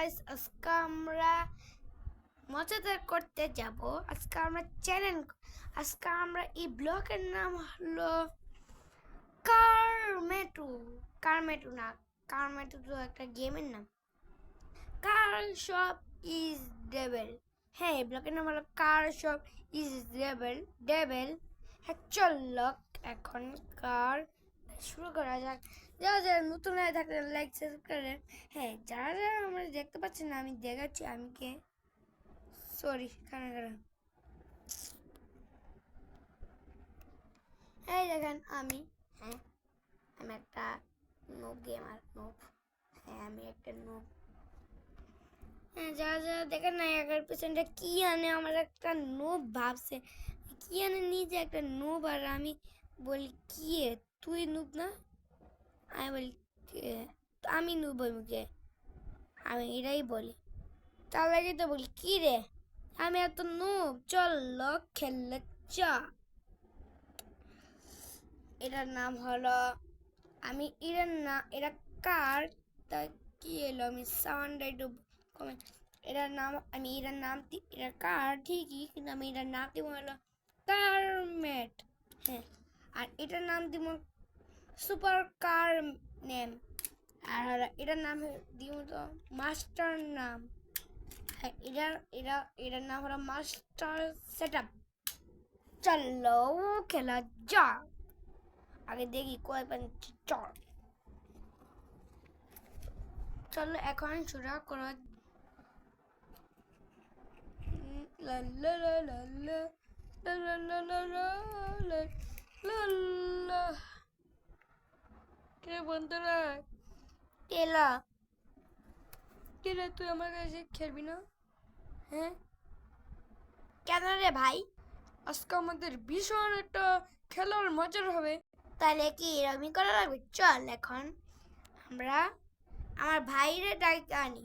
Guys, আজকে আমরা মজাদার করতে যাব। আজকে আমরা এই ব্লগের নাম হলো কারমেটু না, কারমেটু তো একটা গেমের নাম। কার শপ ইজ ডেভিল। হ্যাঁ, এই ব্লগের নাম হলো কার শপ ইজ ডেভিল। হ্যাঁ, চলো এখন কার শুরু করা যাক। যারা যারা নতুন হয়ে থাকলে লাইক সাবস্ক্রাইব। হ্যাঁ, যারা যারা আমরা দেখতে পাচ্ছেন না, আমি দেখাচ্ছি আমি কে। সরি, কারা এই দেখেন আমি। হ্যাঁ, আমি একটা নোব গেমার। হ্যাঁ, আমি একটা নোব। হ্যাঁ, যারা যারা দেখেন না, 11% কি আনে আমার একটা নোব ভাবছে কি আনে, নিজে একটা নোব। আর আমি বলি কি তুই নুব না? আমি বলি আমি নুব মুখে, আমি এটাই বলি। তার লাগে তো বলি কি রে আমি এত নুব, চল খেললে চা। এটার নাম হলো এটা কার তা কি এলো, আমি সাউন্ড একটু কমেন্ট। এটার নাম এটা কার ঠিকই, কিন্তু আমি এটার নাম দিব হলো কারমেট। হ্যাঁ, আর এটার নাম দিব সুপার কার নেম। আর এটার নাম দিব তো মাস্টার নাম। এটার নাম হলো মাস্টার সেটআপ। চলো খেলা যা। আগে দেখি কয় পাচ্ছি। চলো এখন শুরু করো। কে বন্ধুরা, কেলা কেলা তুই আমার কাছে খেলবি না? হ্যাঁ, কেন রে ভাই? আজকে আমাদের ভীষণ একটা খেলার মজার হবে। তাহলে কি এরকমই করা লাগবে? চল এখন আমরা আমার ভাইরে ডাইকে আনি।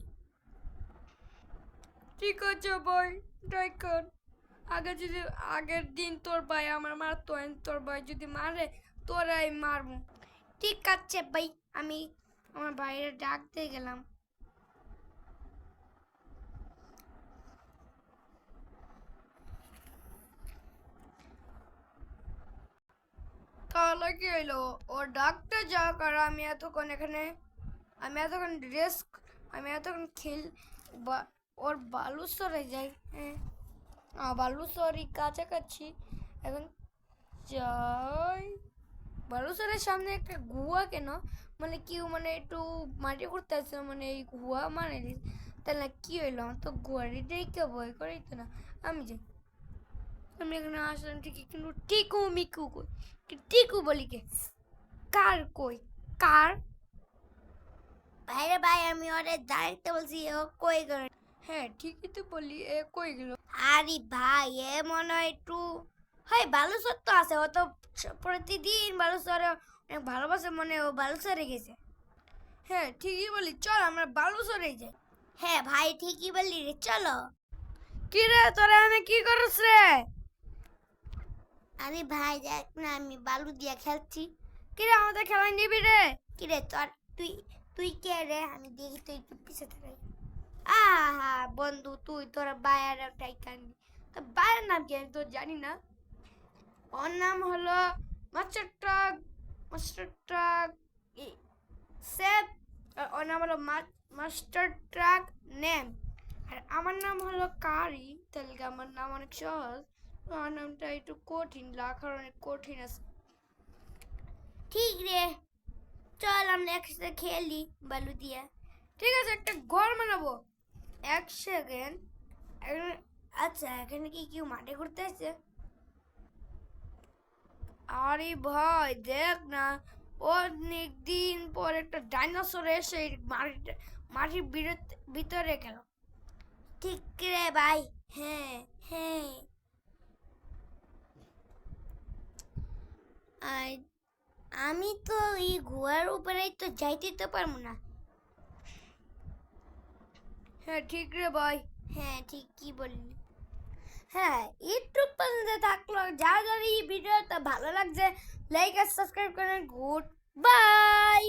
ঠিক আছে ভাই, ডাইকন। আগের দিন তোর ভাই আমার মারতো, তোর ভাই যদি মারে তোরাই মারবো। ঠিক আছে ভাই, আমি আমার ভাইরে ডাকতে গেলাম। তাহলে কি হইলো, ওর ডাকতে যা কর। আমি এতক্ষণ ওর বালুচরে যাই। হ্যাঁ, বালুচরি কাছাকাছি এখন যাই। বালুচরের সামনে একটা গুহা কেন, মানে কেউ মানে একটু মাটি করতে আছে, মানে এই গুহা মানে তাহলে কি হইলো, আমার তো গুহারি দেখে ভয় করেই তো না। আমি যাই, আমি এখানে আসলাম ঠিকই, কিন্তু মিকু কই? টিকু বলি কে? কার কই? কার ভাইরে ভাই, আমি ওরে দাঁড়াইতে বলছি, ও কই গেল? হ্যাঁ, ঠিকই তো বলি, এ কই গেল? আরে ভাই, এ মনে হয় একটু হয় বালুচর তো আছে, ও তো প্রতিদিন বালুচরে অনেক ভালোবাসে, মনে ও বালুচরে গেছে। হ্যাঁ, ঠিকই বলি, চল আমরা বালুচরে যাই। হ্যাঁ ভাই, ঠিকই বললি রে, চলো। কি রে তোরা আমি কি করছ রে? আরে ভাই দেখ না, আমি বালু দিয়ে খেলছি। কি রে, আমাদের খেলায় নিবি রে? কি রে তুই কে রে? আমি দেখি তুই একটু পিছে থাকাই। আহা বন্ধু, তোরা বায়ার টাইকানি, তো বায়ের নাম কি আমি তো জানি না। ওর নাম হলো মাস্টার ট্রাক সেভ। ওর নাম হলো মাস্টার ট্রাক নেম। আর আমার নাম হলো কারি। তাহলে আমার নাম অনেক সহজ, আমার নামটা একটু কঠিন, লেখার অনেক কঠিন আছে। ঠিক রে, চল আমরা একসাথে খেলি বালু দিয়ে। ঠিক আছে, একটা ঘর বানাবো। এক সেকেন্ড। আচ্ছা, এখানে কি কেউ মাঠে ঘুরতে আসছে? আরে ভাই দেখ না, অনেক দিন পর একটা ডাইনোসর এসে মাটির ভিতরে গেল। ঠিক রে ভাই। হ্যাঁ হ্যাঁ, আর আমি তো এই গুহার উপরেই তো যাইতে তো পারবো না। হ্যাঁ ঠিক রে ভাই। হ্যাঁ, ঠিক কি বললি। হ্যাঁ, ইউটিউব পর্যন্ত থাকলো। যারা যারা এই ভিডিওটা ভালো লাগছে লাইক আর সাবস্ক্রাইব করেন। Good bye.